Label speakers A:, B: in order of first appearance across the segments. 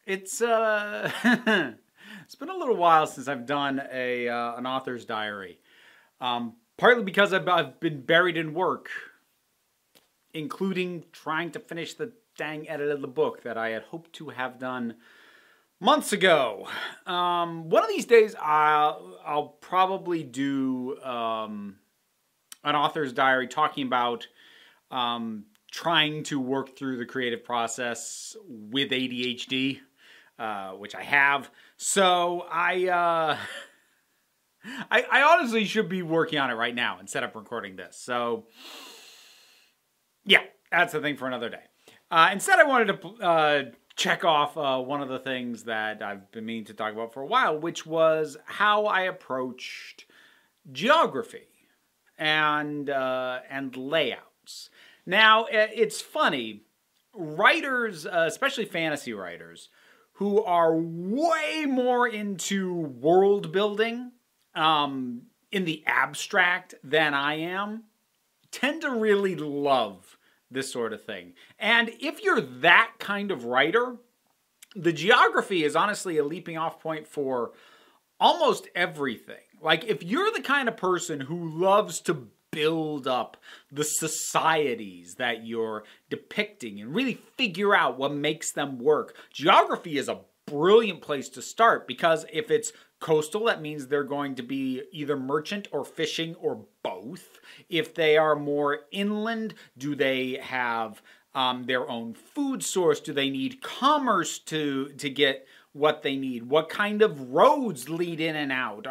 A: It's it's been a little while since I've done a an author's diary. Partly because I've been buried in work, including trying to finish the dang edit of the book that I had hoped to have done months ago. One of these days, I'll probably do an author's diary talking about trying to work through the creative process with ADHD, which I have. So I honestly should be working on it right now instead of recording this. So yeah, that's the thing for another day. Instead, I wanted to check off one of the things that I've been meaning to talk about for a while, which was how I approached geography and layouts. Now, it's funny, writers, especially fantasy writers, who are way more into world building in the abstract than I am, tend to really love this sort of thing. And if you're that kind of writer, the geography is honestly a leaping off point for almost everything. Like, if you're the kind of person who loves to build up the societies that you're depicting and really figure out what makes them work, geography is a brilliant place to start, because if it's coastal, that means they're going to be either merchant or fishing or both. If they are more inland, do they have their own food source? Do they need commerce to get what they need? What kind of roads lead in and out?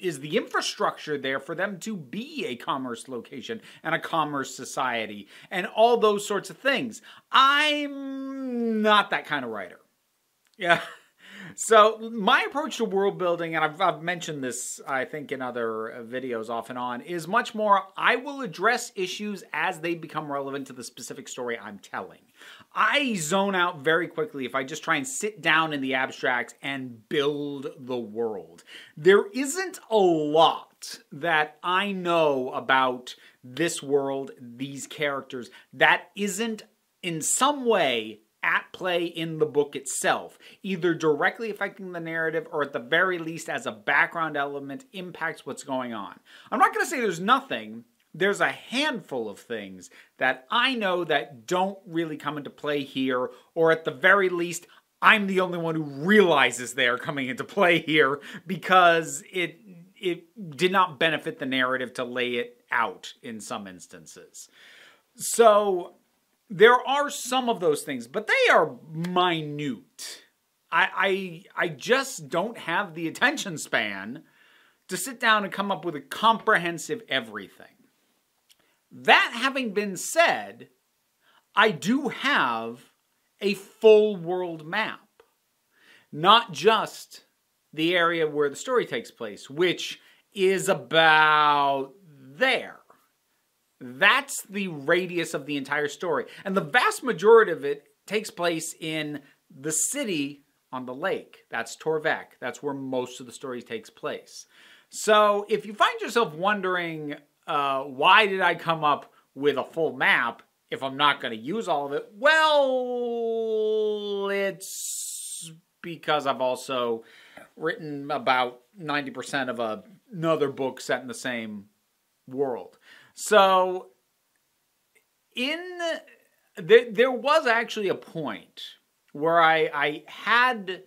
A: Is the infrastructure there for them to be a commerce location and a commerce society? And all those sorts of things. I'm not that kind of writer. Yeah. So my approach to world building, and I've mentioned this, I think, in other videos off and on, is much more, I will address issues as they become relevant to the specific story I'm telling. I zone out very quickly if I just try and sit down in the abstract and build the world. There isn't a lot that I know about this world, these characters, that isn't in some way at play in the book itself, either directly affecting the narrative or at the very least as a background element impacts what's going on. I'm not going to say there's nothing. There's a handful of things that I know that don't really come into play here, or at the very least, I'm the only one who realizes they are coming into play here because it did not benefit the narrative to lay it out in some instances. So there are some of those things, but they are minute. I just don't have the attention span to sit down and come up with a comprehensive everything. That having been said, I do have a full world map. Not just the area where the story takes place, which is about there. That's the radius of the entire story. And the vast majority of it takes place in the city on the lake. That's Torvek. That's where most of the story takes place. So if you find yourself wondering, why did I come up with a full map if I'm not going to use all of it? Well, it's because I've also written about 90% of another book set in the same world. So, there was actually a point where I had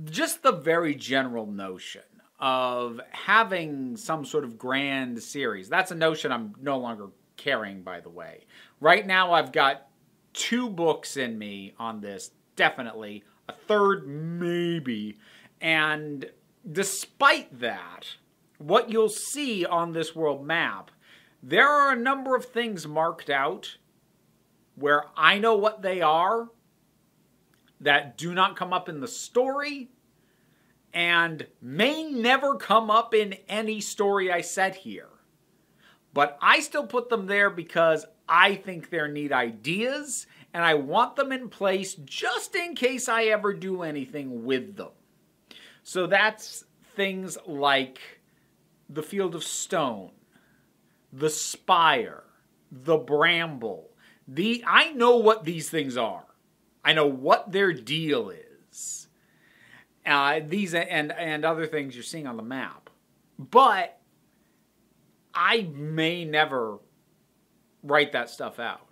A: just the very general notion of having some sort of grand series. That's a notion I'm no longer carrying, by the way. Right now, I've got 2 books in me on this, definitely. A third, maybe. And despite that, what you'll see on this world map, there are a number of things marked out where I know what they are that do not come up in the story and may never come up in any story I set here. But I still put them there because I think they're neat ideas and I want them in place just in case I ever do anything with them. So that's things like the Field of Stone, the Spire, the Bramble. I know what these things are. I know what their deal is. is. These and other things you're seeing on the map. But I may never write that stuff out.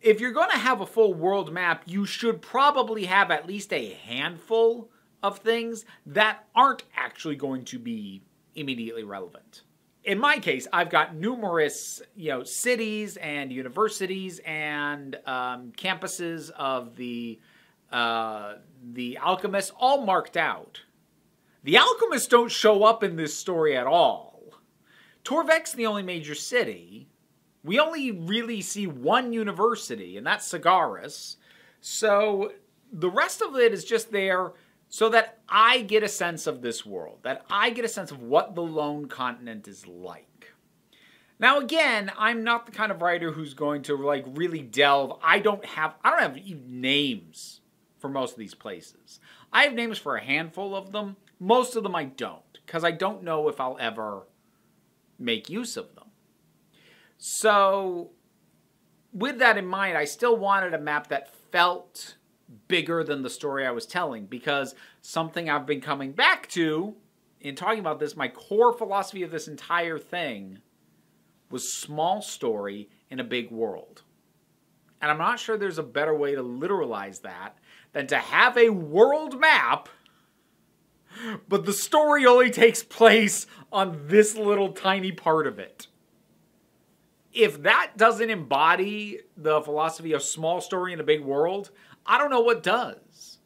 A: If you're going to have a full world map, you should probably have at least a handful of things that aren't actually going to be immediately relevant. In my case, I've got numerous, cities and universities and campuses of the alchemists all marked out. The alchemists don't show up in this story at all. Torvek's the only major city. We only really see one university, and that's Sagaris. So the rest of it is just there so that I get a sense of this world, that I get a sense of what the lone continent is like. Now again, I'm not the kind of writer who's going to really delve. I don't have even names for most of these places. I have names for a handful of them. Most of them I don't, because I don't know if I'll ever make use of them. So, with that in mind, I still wanted a map that felt bigger than the story I was telling, because something I've been coming back to in talking about this, my core philosophy of this entire thing was small story in a big world. And I'm not sure there's a better way to literalize that than to have a world map, but the story only takes place on this little tiny part of it. If that doesn't embody the philosophy of small story in a big world, I don't know what does.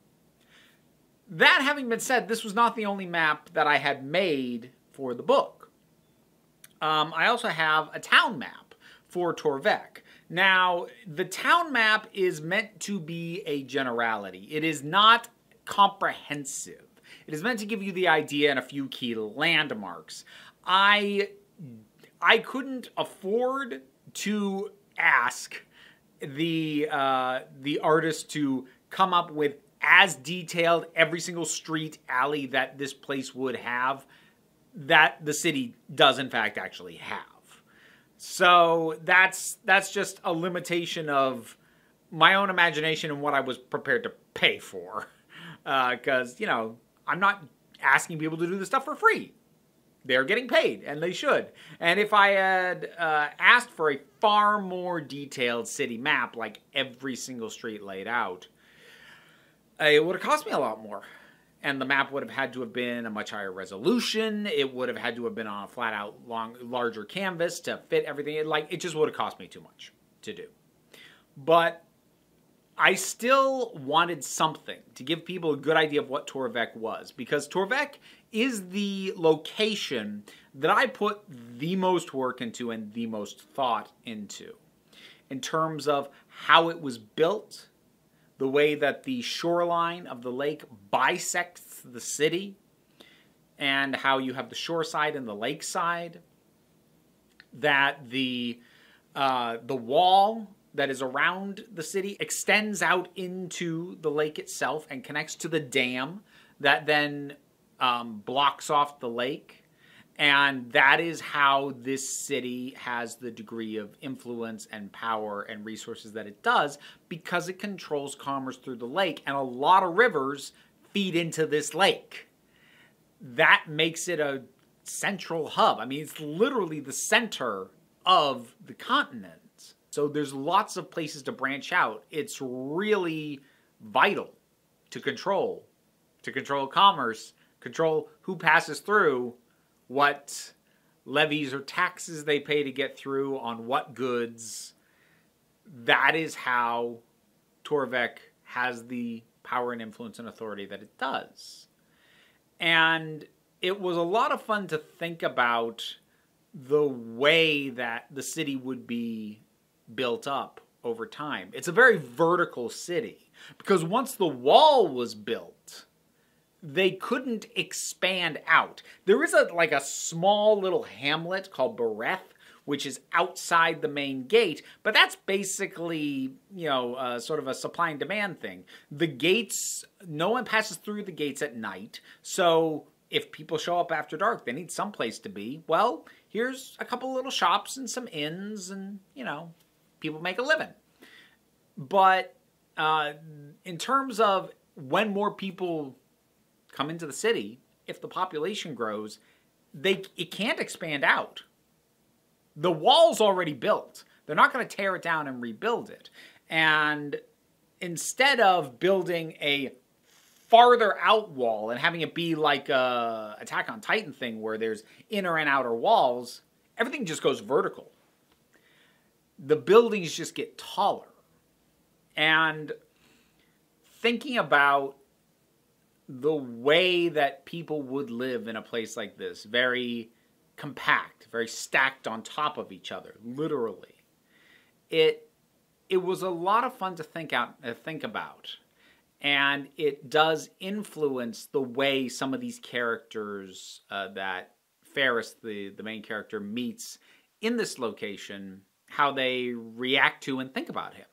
A: That having been said, this was not the only map that I had made for the book. I also have a town map for Torvek. Now, the town map is meant to be a generality. It is not comprehensive. It is meant to give you the idea and a few key landmarks. I couldn't afford to ask the artist to come up with as detailed every single street, alley that this place would have, that the city does in fact actually have. So that's just a limitation of my own imagination and what I was prepared to pay for. Because, I'm not asking people to do this stuff for free. They're getting paid, and they should. And if I had asked for a far more detailed city map, like every single street laid out, it would have cost me a lot more. And the map would have had to have been a much higher resolution. It would have had to have been on a flat-out, larger canvas to fit everything. It just would have cost me too much to do. But I still wanted something to give people a good idea of what Torvek was, because Torvek is the location that I put the most work into and the most thought into in terms of how it was built, the way that the shoreline of the lake bisects the city, and how you have the shore side and the lake side, that the wall that is around the city extends out into the lake itself and connects to the dam that then blocks off the lake. And that is how this city has the degree of influence and power and resources that it does, because it controls commerce through the lake, and a lot of rivers feed into this lake. That makes it a central hub. I mean, it's literally the center of the continent. So there's lots of places to branch out. It's really vital to control commerce, control who passes through, what levies or taxes they pay to get through on what goods. That is how Torvek has the power and influence and authority that it does. And it was a lot of fun to think about the way that the city would be built up over time. It's a very vertical city, because once the wall was built, they couldn't expand out. There is a small little hamlet called Bereth, which is outside the main gate, but that's basically, sort of a supply and demand thing. The gates, no one passes through the gates at night, so if people show up after dark, they need some place to be. Well, here's a couple little shops and some inns, and, people make a living. But in terms of when more people come into the city, if the population grows, it can't expand out. The wall's already built. They're not going to tear it down and rebuild it. And instead of building a farther out wall and having it be like a Attack on Titan thing where there's inner and outer walls, everything just goes vertical. The buildings just get taller. And thinking about the way that people would live in a place like this, very compact, very stacked on top of each other, literally. It was a lot of fun to think about. And it does influence the way some of these characters that Ferris, the main character, meets in this location, how they react to and think about him.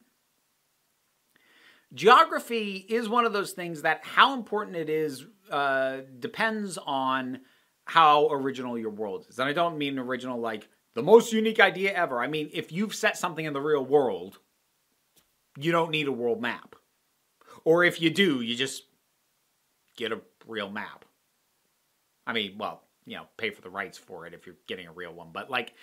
A: Geography is one of those things that how important it is depends on how original your world is. And I don't mean original like the most unique idea ever. I mean, if you've set something in the real world, you don't need a world map. Or if you do, you just get a real map. I mean, well, pay for the rights for it if you're getting a real one. But like,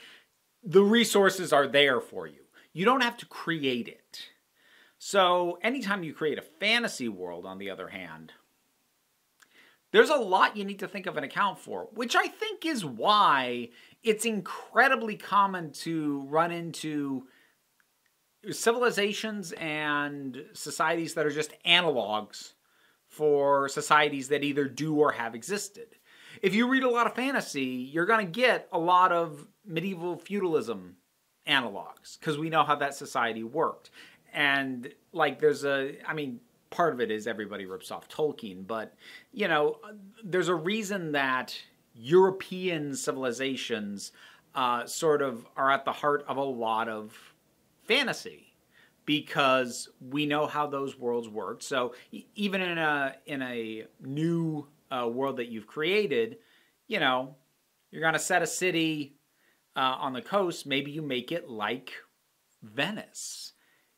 A: the resources are there for you. You don't have to create it. So anytime you create a fantasy world, on the other hand, there's a lot you need to think of and account for, which I think is why it's incredibly common to run into civilizations and societies that are just analogs for societies that either do or have existed. If you read a lot of fantasy, you're going to get a lot of medieval feudalism analogs because we know how that society worked. And like part of it is everybody rips off Tolkien, but there's a reason that European civilizations sort of are at the heart of a lot of fantasy because we know how those worlds work. So even in a new world that you've created, you're going to set a city on the coast. Maybe you make it like Venice.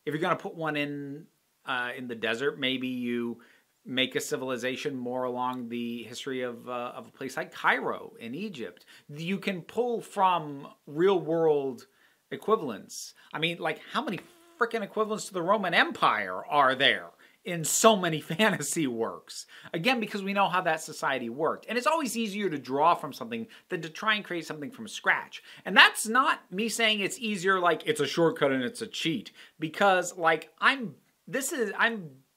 A: If you're going to put one in the desert, maybe you make a civilization more along the history of a place like Cairo in Egypt. You can pull from real world equivalents. I mean, like, how many freaking equivalents to the Roman Empire are there in so many fantasy works? Again, because we know how that society worked. And it's always easier to draw from something than to try and create something from scratch. And that's not me saying it's easier, like it's a shortcut and it's a cheat. Because like I'm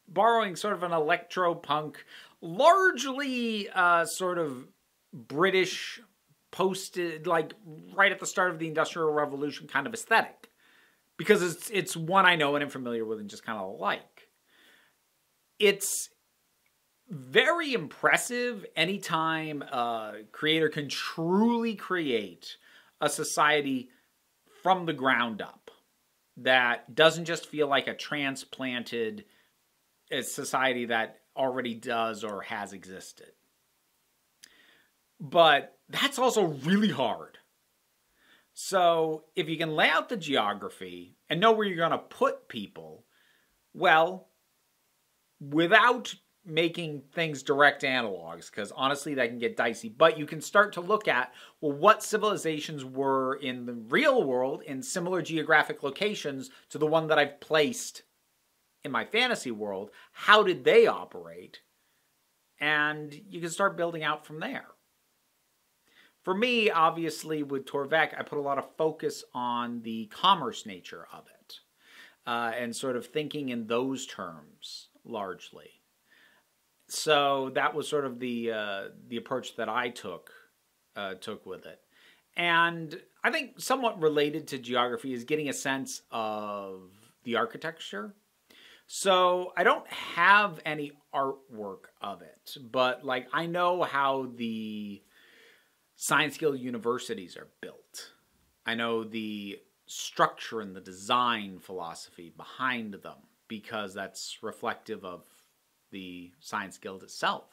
A: borrowing sort of an electro-punk, largely sort of British posted, like right at the start of the Industrial Revolution kind of aesthetic. Because it's one I know and am familiar with and just kind of like. It's very impressive anytime a creator can truly create a society from the ground up that doesn't just feel like a transplanted society that already does or has existed. But that's also really hard. So if you can lay out the geography and know where you're going to put people, well, without making things direct analogs, because honestly that can get dicey, but you can start to look at, well, what civilizations were in the real world in similar geographic locations to the one that I've placed in my fantasy world. How did they operate? And you can start building out from there. For me, obviously, with Torvek, I put a lot of focus on the commerce nature of it and sort of thinking in those terms largely. So that was sort of the approach that I took with it. And I think somewhat related to geography is getting a sense of the architecture. So I don't have any artwork of it, but like I know how the Science Guild universities are built. I know the structure and the design philosophy behind them because that's reflective of the Science Guild itself.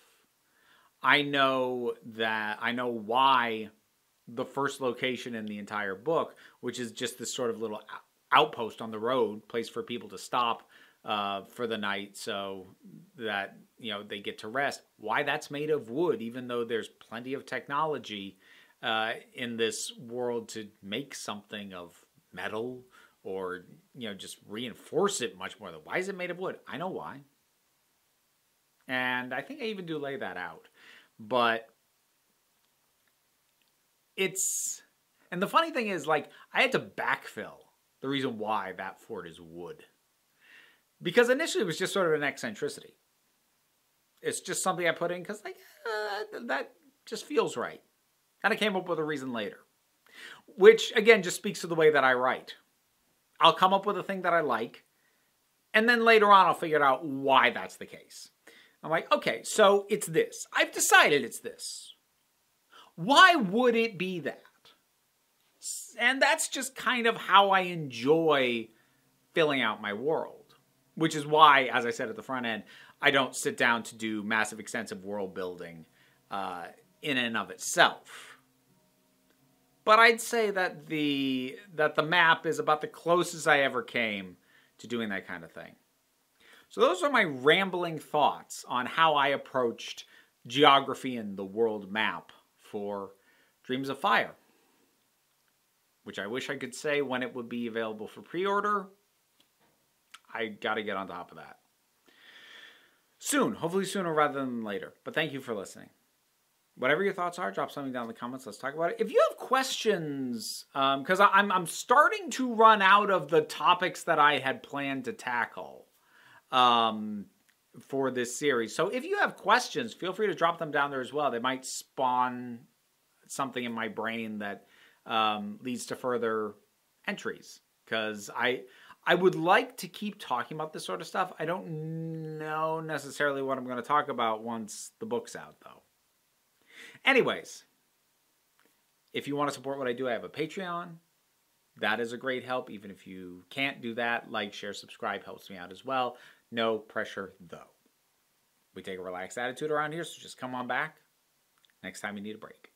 A: I know why the first location in the entire book, which is just this sort of little outpost on the road, place for people to stop for the night so that they get to rest, why that's made of wood, even though there's plenty of technology in this world to make something of metal or, just reinforce it much more. Why is it made of wood? I know why. And I think I even do lay that out. But and the funny thing is, I had to backfill the reason why that fort is wood. Because initially it was just sort of an eccentricity. It's just something I put in because, that just feels right. And I came up with a reason later. Which, again, just speaks to the way that I write. I'll come up with a thing that I like, and then later on I'll figure out why that's the case. I'm like, okay, so it's this. I've decided it's this. Why would it be that? And that's just kind of how I enjoy filling out my world. Which is why, as I said at the front end, I don't sit down to do massive, extensive world building in and of itself. But I'd say that the map is about the closest I ever came to doing that kind of thing. So those are my rambling thoughts on how I approached geography and the world map for Dreams of Fire. Which I wish I could say when it would be available for pre-order. I gotta get on top of that. Soon. Hopefully sooner rather than later. But thank you for listening. Whatever your thoughts are, drop something down in the comments. Let's talk about it. If you have questions, because I'm starting to run out of the topics that I had planned to tackle for this series. So if you have questions, feel free to drop them down there as well. They might spawn something in my brain that leads to further entries. Because I would like to keep talking about this sort of stuff. I don't know necessarily what I'm going to talk about once the book's out, though. Anyways, if you want to support what I do, I have a Patreon. That is a great help. Even if you can't do that, like, share, subscribe helps me out as well. No pressure, though. We take a relaxed attitude around here, so just come on back next time you need a break.